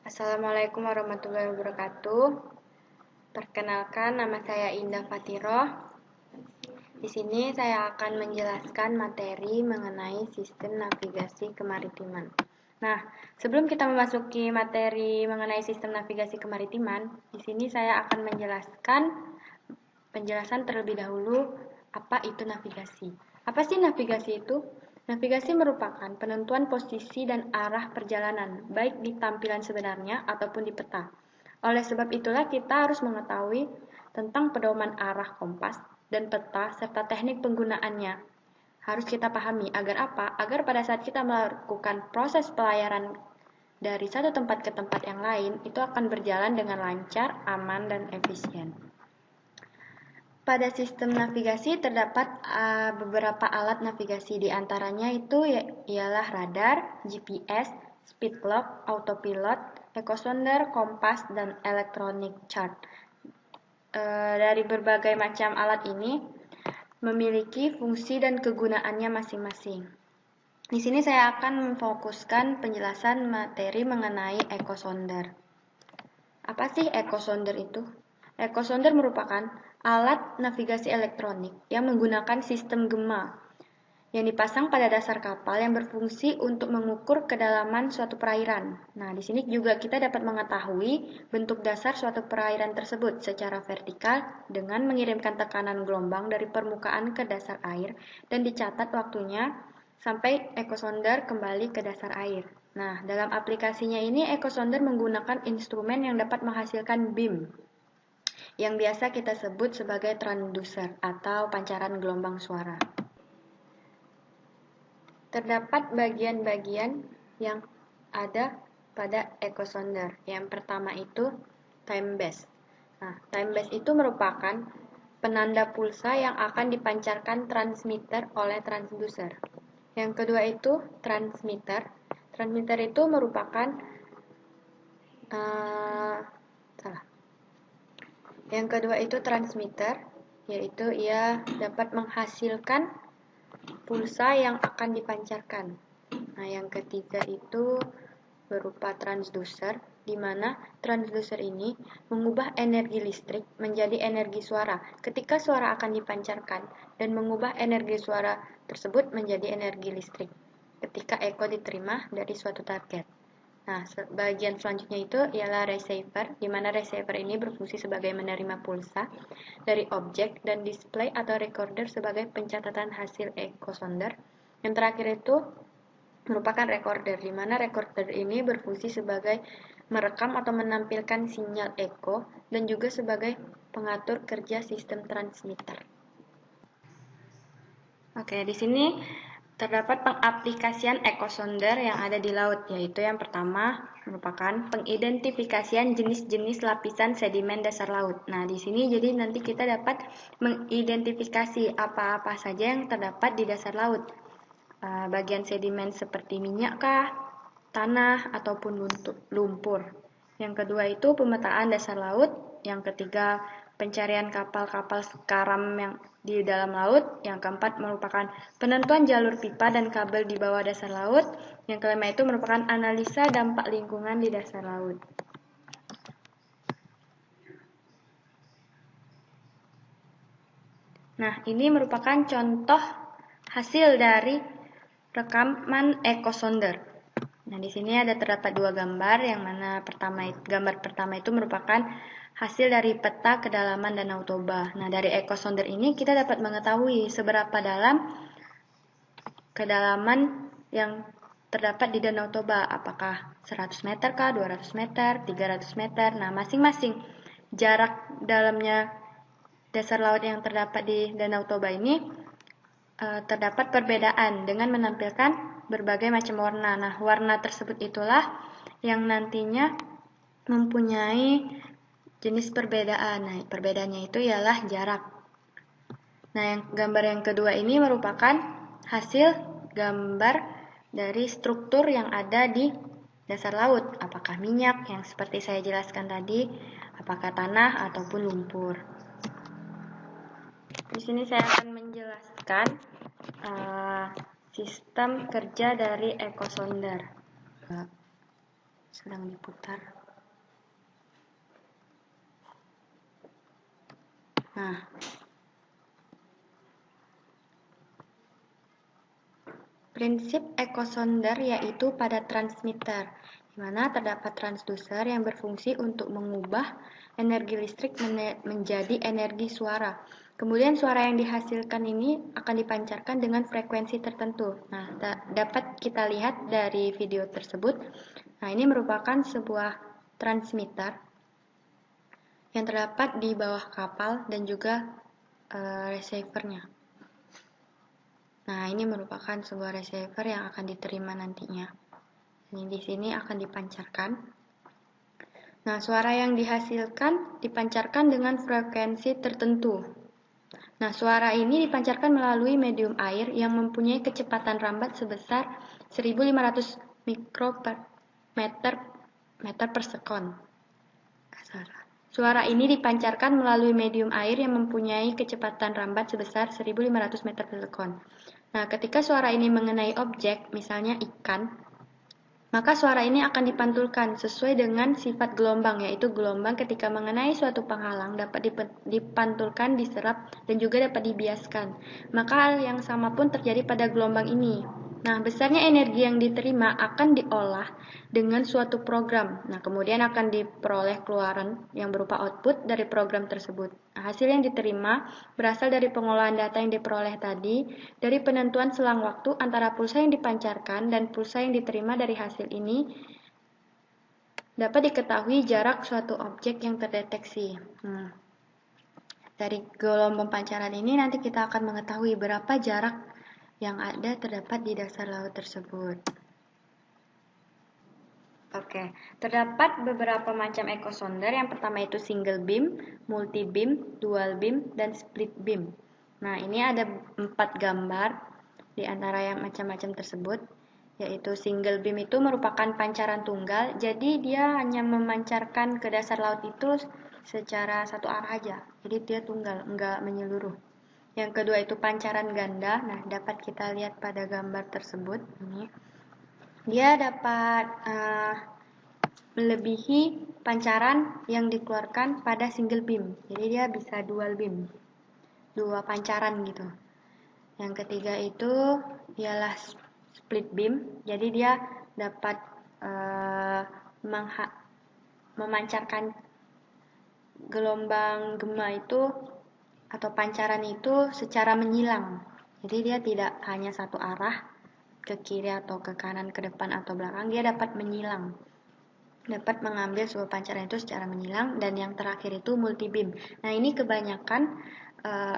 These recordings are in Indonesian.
Assalamualaikum warahmatullahi wabarakatuh. Perkenalkan, nama saya Indah Fatiroh. Di sini saya akan menjelaskan materi mengenai sistem navigasi kemaritiman. Nah, sebelum kita memasuki materi mengenai sistem navigasi kemaritiman, di sini saya akan menjelaskan penjelasan terlebih dahulu apa itu navigasi. Apa sih navigasi itu? Navigasi merupakan penentuan posisi dan arah perjalanan, baik di tampilan sebenarnya ataupun di peta. Oleh sebab itulah kita harus mengetahui tentang pedoman arah kompas dan peta serta teknik penggunaannya. Harus kita pahami agar apa? Agar pada saat kita melakukan proses pelayaran dari satu tempat ke tempat yang lain, itu akan berjalan dengan lancar, aman, dan efisien. Pada sistem navigasi terdapat beberapa alat navigasi, di antaranya itu ialah radar, GPS, speed clock, autopilot, echosonder, kompas, dan electronic chart. Dari berbagai macam alat ini memiliki fungsi dan kegunaannya masing-masing. Di sini saya akan memfokuskan penjelasan materi mengenai echosonder. Apa sih echosonder itu? Echosonder merupakan alat navigasi elektronik yang menggunakan sistem gema yang dipasang pada dasar kapal yang berfungsi untuk mengukur kedalaman suatu perairan. Nah, di sini juga kita dapat mengetahui bentuk dasar suatu perairan tersebut secara vertikal dengan mengirimkan tekanan gelombang dari permukaan ke dasar air dan dicatat waktunya sampai echosonder kembali ke dasar air. Nah, dalam aplikasinya ini echosonder menggunakan instrumen yang dapat menghasilkan beam yang biasa kita sebut sebagai transducer atau pancaran gelombang suara. Terdapat bagian-bagian yang ada pada echosonder. Yang pertama itu time base. Nah, time base itu merupakan penanda pulsa yang akan dipancarkan transmitter oleh transducer. Yang kedua itu transmitter. Transmitter itu merupakan Yang kedua itu transmitter, yaitu ia dapat menghasilkan pulsa yang akan dipancarkan. Nah, yang ketiga itu berupa transducer, di mana transducer ini mengubah energi listrik menjadi energi suara ketika suara akan dipancarkan dan mengubah energi suara tersebut menjadi energi listrik ketika echo diterima dari suatu target. Nah, bagian selanjutnya itu ialah receiver, di mana receiver ini berfungsi sebagai menerima pulsa dari objek dan display atau recorder sebagai pencatatan hasil echosonder. Yang terakhir itu merupakan recorder, di mana recorder ini berfungsi sebagai merekam atau menampilkan sinyal echo dan juga sebagai pengatur kerja sistem transmitter. Oke, di sini terdapat pengaplikasian echosonder yang ada di laut, yaitu yang pertama merupakan pengidentifikasian jenis-jenis lapisan sedimen dasar laut. Nah, di sini jadi nanti kita dapat mengidentifikasi apa-apa saja yang terdapat di dasar laut. Bagian sedimen seperti minyak kah, tanah, ataupun lumpur. Yang kedua itu pemetaan dasar laut. Yang ketiga pencarian kapal-kapal karam yang di dalam laut. Yang keempat merupakan penentuan jalur pipa dan kabel di bawah dasar laut. Yang kelima itu merupakan analisa dampak lingkungan di dasar laut. Nah, ini merupakan contoh hasil dari rekaman echosonder. Nah, di sini terdapat dua gambar, yang mana gambar pertama itu merupakan hasil dari peta kedalaman Danau Toba. Nah, dari echosonder ini kita dapat mengetahui seberapa dalam kedalaman yang terdapat di Danau Toba. Apakah 100 meter kah, 200 meter, 300 meter. Nah, masing-masing jarak dalamnya dasar laut yang terdapat di Danau Toba ini terdapat perbedaan dengan menampilkan berbagai macam warna. Nah, warna tersebut itulah yang nantinya mempunyai jenis perbedaan. Nah, perbedaannya itu ialah jarak. Nah, gambar yang kedua ini merupakan hasil gambar dari struktur yang ada di dasar laut. Apakah minyak yang seperti saya jelaskan tadi, apakah tanah ataupun lumpur. Di sini saya akan menjelaskan sistem kerja dari echosonder. Sedang diputar. Nah, prinsip ekosonder yaitu pada transmitter, di mana terdapat transducer yang berfungsi untuk mengubah energi listrik menjadi energi suara. Kemudian suara yang dihasilkan ini akan dipancarkan dengan frekuensi tertentu. Nah, dapat kita lihat dari video tersebut. Nah, ini merupakan sebuah transmitter yang terdapat di bawah kapal dan juga receiver-nya. Nah, ini merupakan sebuah receiver yang akan diterima nantinya. Ini di sini akan dipancarkan. Nah, suara yang dihasilkan dipancarkan dengan frekuensi tertentu. Nah, suara ini dipancarkan melalui medium air yang mempunyai kecepatan rambat sebesar 1500 mikrometer per sekon. Suara ini dipancarkan melalui medium air yang mempunyai kecepatan rambat sebesar 1500 meter per sekon. Nah, ketika suara ini mengenai objek, misalnya ikan, maka suara ini akan dipantulkan sesuai dengan sifat gelombang, yaitu gelombang ketika mengenai suatu penghalang dapat dipantulkan, diserap, dan juga dapat dibiaskan. Maka hal yang sama pun terjadi pada gelombang ini. Nah, besarnya energi yang diterima akan diolah dengan suatu program. Nah, kemudian akan diperoleh keluaran yang berupa output dari program tersebut. Nah, hasil yang diterima berasal dari pengolahan data yang diperoleh tadi, dari penentuan selang waktu antara pulsa yang dipancarkan dan pulsa yang diterima dari hasil ini dapat diketahui jarak suatu objek yang terdeteksi. Dari gelombang pancaran ini nanti kita akan mengetahui berapa jarak yang ada terdapat di dasar laut tersebut. Oke, terdapat beberapa macam ekosonder. Yang pertama itu single beam, multi beam, dual beam, dan split beam. Nah, ini ada 4 gambar di antara yang macam-macam tersebut, yaitu single beam itu merupakan pancaran tunggal, jadi dia hanya memancarkan ke dasar laut itu secara satu arah aja, jadi dia tunggal, enggak menyeluruh. Yang kedua itu pancaran ganda. Nah, dapat kita lihat pada gambar tersebut ini. Dia dapat melebihi pancaran yang dikeluarkan pada single beam. Jadi dia bisa dual beam. Dua pancaran gitu. Yang ketiga itu ialah split beam. Jadi dia dapat memancarkan gelombang gema itu atau pancaran itu secara menyilang. Jadi dia tidak hanya satu arah ke kiri atau ke kanan, ke depan atau belakang, dia dapat menyilang. Dapat mengambil sebuah pancaran itu secara menyilang. Dan yang terakhir itu multi beam. Nah, ini kebanyakan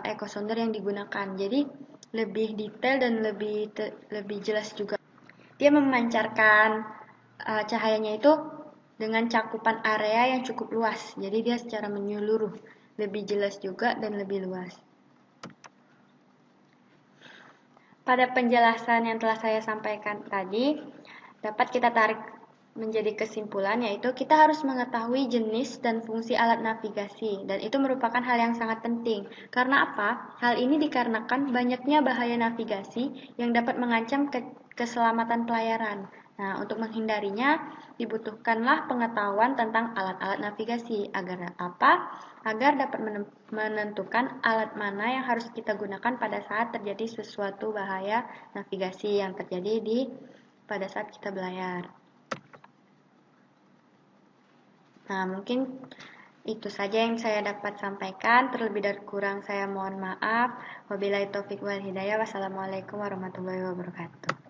ekosonder yang digunakan. Jadi lebih detail dan lebih jelas juga. Dia memancarkan cahayanya itu dengan cakupan area yang cukup luas. Jadi dia secara menyeluruh, lebih jelas juga dan lebih luas. Pada penjelasan yang telah saya sampaikan tadi, dapat kita tarik menjadi kesimpulan, yaitu kita harus mengetahui jenis dan fungsi alat navigasi, dan itu merupakan hal yang sangat penting. Karena apa? Hal ini dikarenakan banyaknya bahaya navigasi yang dapat mengancam keselamatan pelayaran. Nah, untuk menghindarinya, dibutuhkanlah pengetahuan tentang alat-alat navigasi. Agar apa? Agar dapat menentukan alat mana yang harus kita gunakan pada saat terjadi sesuatu bahaya navigasi yang terjadi pada saat kita berlayar. Nah, mungkin itu saja yang saya dapat sampaikan. Terlebih dari kurang saya mohon maaf. Wabillahi taufiq wal hidayah. Wassalamualaikum warahmatullahi wabarakatuh.